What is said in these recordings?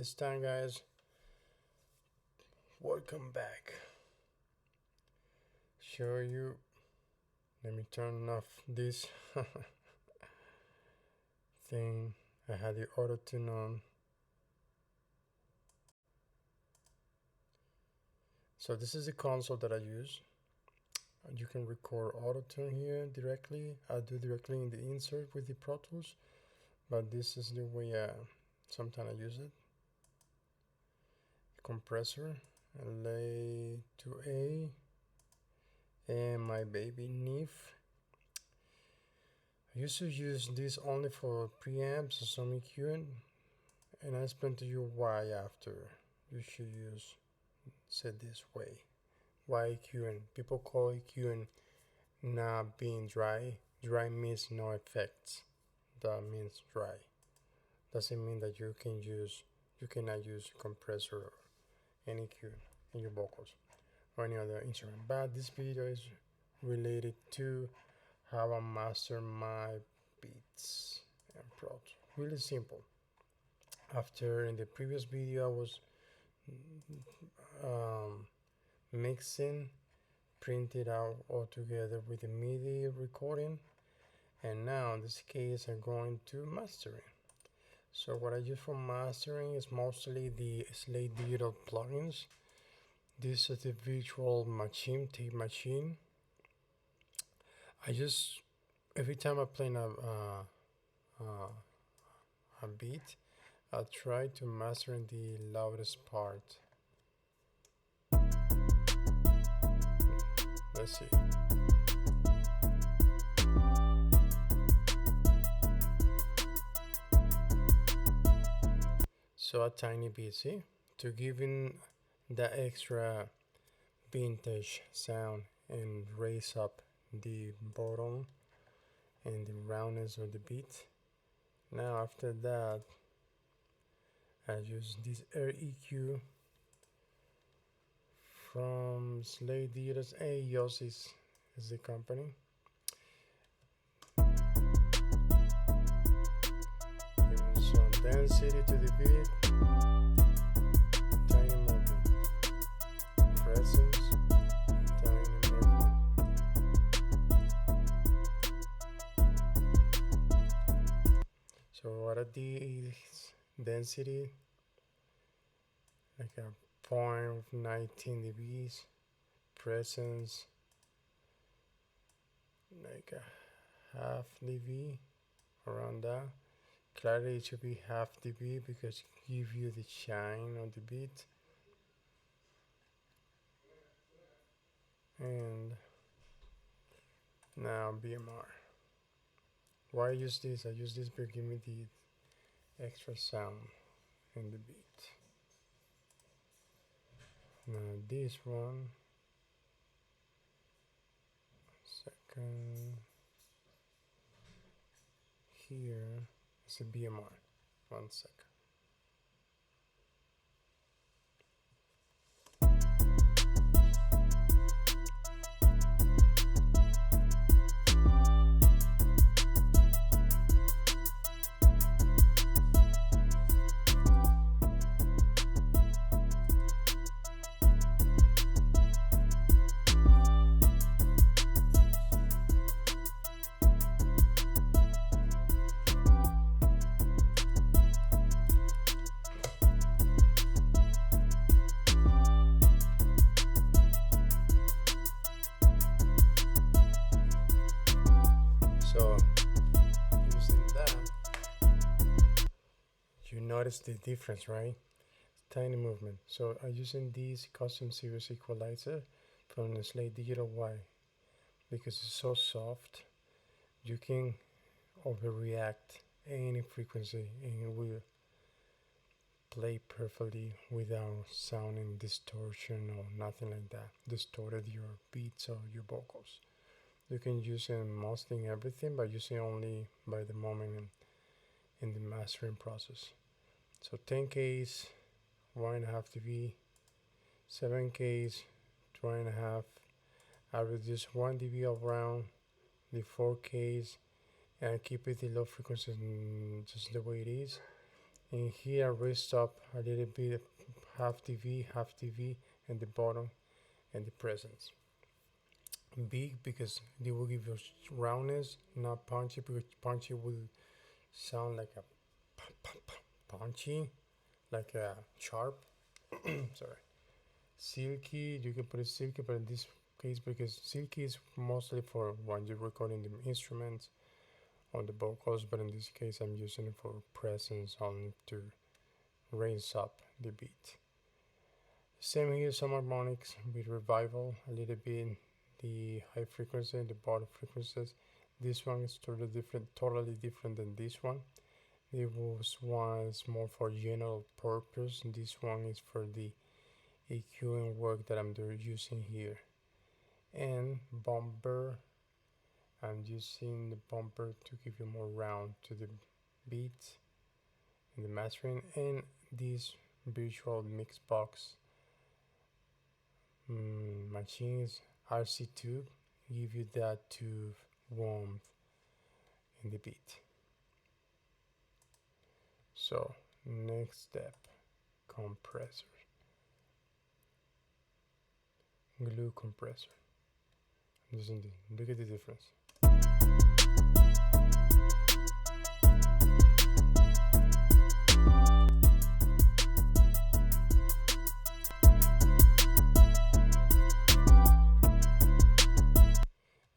This time, guys, welcome back. Show you. Let me turn off this thing. I had the auto tune on. So this is the console that I use. You can record auto tune here directly. I do directly in the insert with the Pro Tools, but this is the way sometimes I use it. Compressor, lay to A, and my baby NIF. I used to use this only for preamps or some EQing, and I explain to you why after you should use said this way. Why EQing? People call EQing not being dry. Dry means no effects. That means dry. Doesn't mean that you cannot use compressor or any EQ in your vocals or any other instrument. But this video is related to how I master my beats and props. Really simple. After in the previous video I was mixing, printed out all together with the MIDI recording, and now in this case I'm going to mastering. So what I use for mastering is mostly the Slate Digital plugins. This is the virtual machine, tape machine. I just every time I play a beat, I try to master in the loudest part. Let's see. So a tiny bit, see, to give in that extra vintage sound and raise up the bottom and the roundness of the beat. Now after that I use this air EQ from Slate Digital's Yoss is the company. Giving some density to the beat, tiny movement, presence, tiny movement. So what are these density? Like a 0.19 dBs, presence like a half dB, around that. Clarity should be half dB because it gives you the shine on the beat. And now BMR. Why I use this? I use this because give me the extra sound in the beat. Now this one, second, here is a BMR. 1 second. So using that, you notice the difference, right? Tiny movement. So I'm using this custom series equalizer from the Slate Digital. Why? Because it's so soft, you can overreact any frequency and it will play perfectly without sounding distortion or nothing like that, distorted your beats or your vocals. You can use it mostly in everything, but using only by the moment in the mastering process. So 10Ks, 1.5 dB, 7Ks, 2.5. I reduce 1 dB around the 4Ks and I keep it the low frequency just the way it is. And here I raised up a little bit, half TV, and the bottom and the presence. Big because they will give you roundness, not punchy, because punchy will sound like a punchy, like a sharp. Sorry. Silky, you can put it silky, but in this case, because silky is mostly for when you're recording the instruments on the vocals, but in this case, I'm using it for presence only to raise up the beat. Same here, some harmonics with revival, a little bit the high frequency and the bottom frequencies. This one is totally different than this one. This one is more for general purpose, and this one is for the EQing work that I'm using here. And bumper, I'm using the bumper to give you more round to the beat in the mastering, and this virtual mix box machines RC2 give you that to warmth in the beat. So next step, compressor, glue compressor. Look at the difference.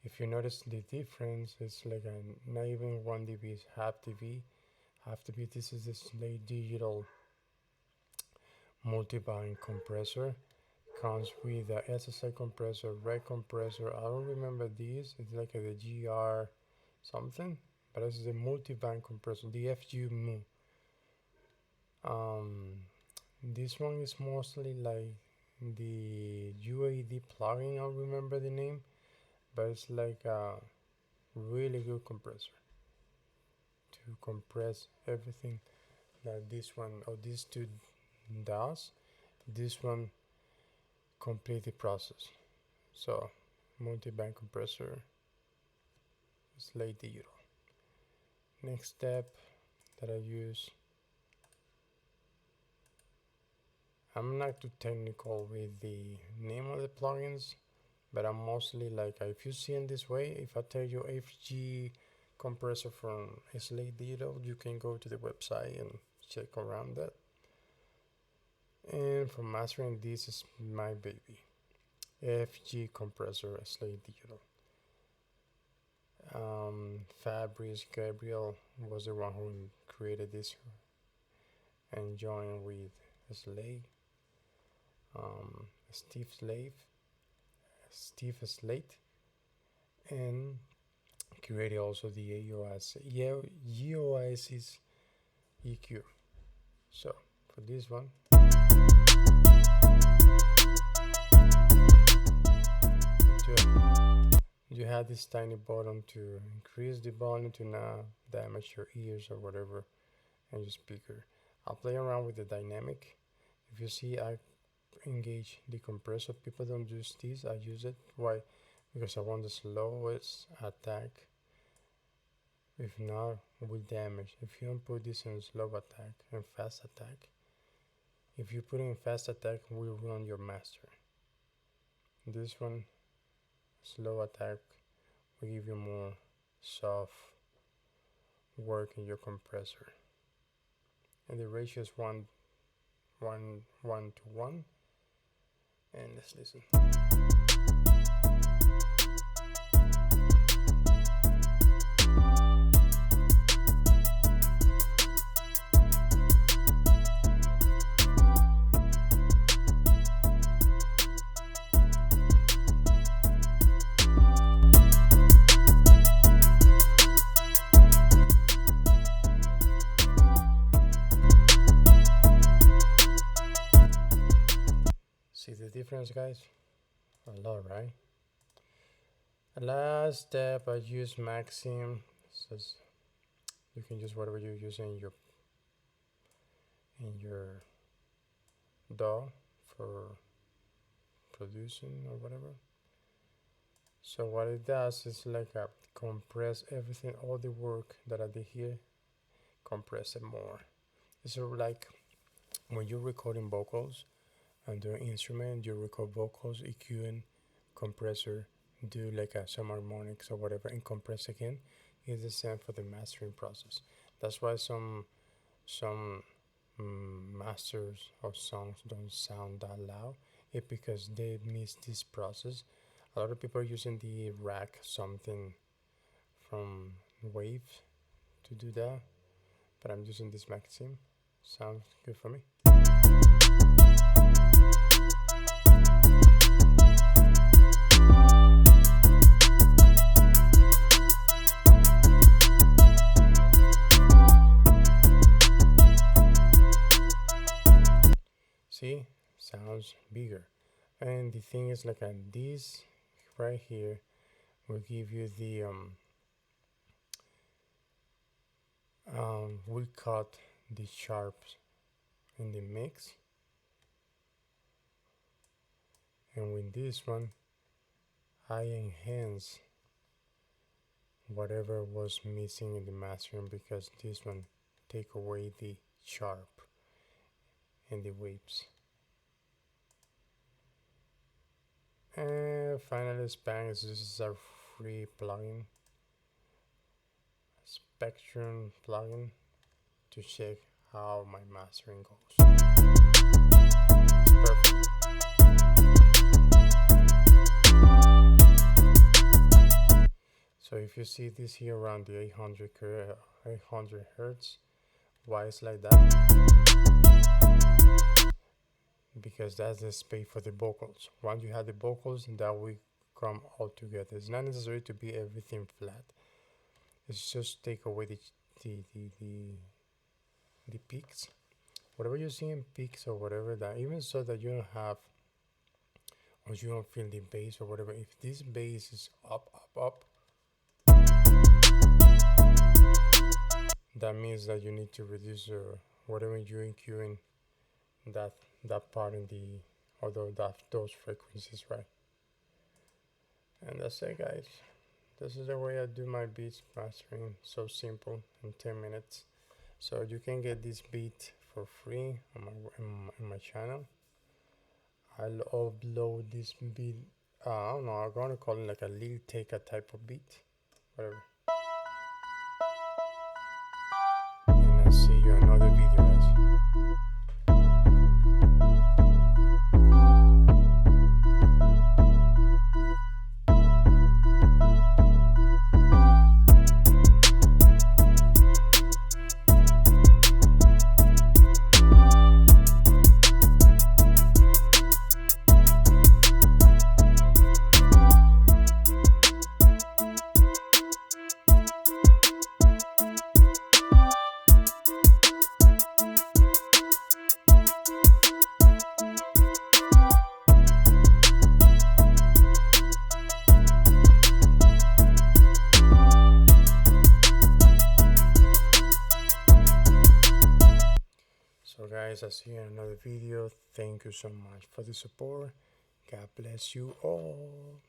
If you notice the difference, it's like not even 1 dB, it's half dB. Half dB, this is the Slate Digital multi-band compressor. Comes with a SSI compressor, red compressor. I don't remember these. It's like the GR something, but this is a multi-band compressor, the FU. This one is mostly like the UAD plugin. I don't remember the name, but it's like a really good compressor to compress everything that this one or these two does. This one complete the process. So multi-band compressor, Slate Digital. Next step that I use, I'm not too technical with the name of the plugins, but I'm mostly like, if you see in this way, if I tell you FG compressor from Slate Digital, you can go to the website and check around that. And for mastering, this is my baby, FG compressor, Slate Digital. Fabrice Gabriel was the one who created this and joined with Slate. Steve Slate, and created also the EOIC's EQ. So for this one, you have this tiny button to increase the volume to not damage your ears or whatever, and your speaker. I'll play around with the dynamic. If you see, I engage the compressor. People don't use this. I use it. Why? Because I want the slowest attack. If not, it will damage. If you don't put this in slow attack and fast attack, if you put in fast attack, will ruin your master. This one, slow attack, will give you more soft work in your compressor. And the ratio is 1 to 1. And let's listen. See the difference, guys? A lot, right? Last step, I use Maxim. Says you can use whatever you use in your DAW for producing or whatever. So what it does is like compress everything, all the work that I did here, compress it more. It's sort of like when you're recording vocals under instrument, you record vocals, EQ and compressor, do like some harmonics or whatever, and compress again. It's the same for the mastering process. That's why some masters of songs don't sound that loud. It's because they miss this process. A lot of people are using the rack something from Wave to do that, but I'm using this Maxim. Sounds good for me. See, sounds bigger. And the thing is, like this right here will give you the we'll cut the sharps in the mix, and with this one I enhance whatever was missing in the mastering, because this one take away the sharp and the waves. And finally, Spanx. This is a free plugin, Spectrum plugin, to check how my mastering goes. It's perfect. So if you see this here around the 800 hertz, why it's like that? Because that's the space for the vocals. Once you have the vocals, that will come all together. It's not necessary to be everything flat. It's just take away the peaks, whatever you see in peaks or whatever, that even so that you don't have, or you don't feel the bass or whatever. If this bass is up, that means that you need to reduce whatever you're EQing that part in the, although those frequencies, right? And that's it, guys. This is the way I do my beats mastering. So simple, in 10 minutes. So you can get this beat for free on my channel. I'll upload this beat. I don't know, I'm gonna call it like a Lil Tecca type of beat, whatever. And I'll see you in another video, guys. So guys, I'll see you in another video. Thank you so much for the support. God bless you all.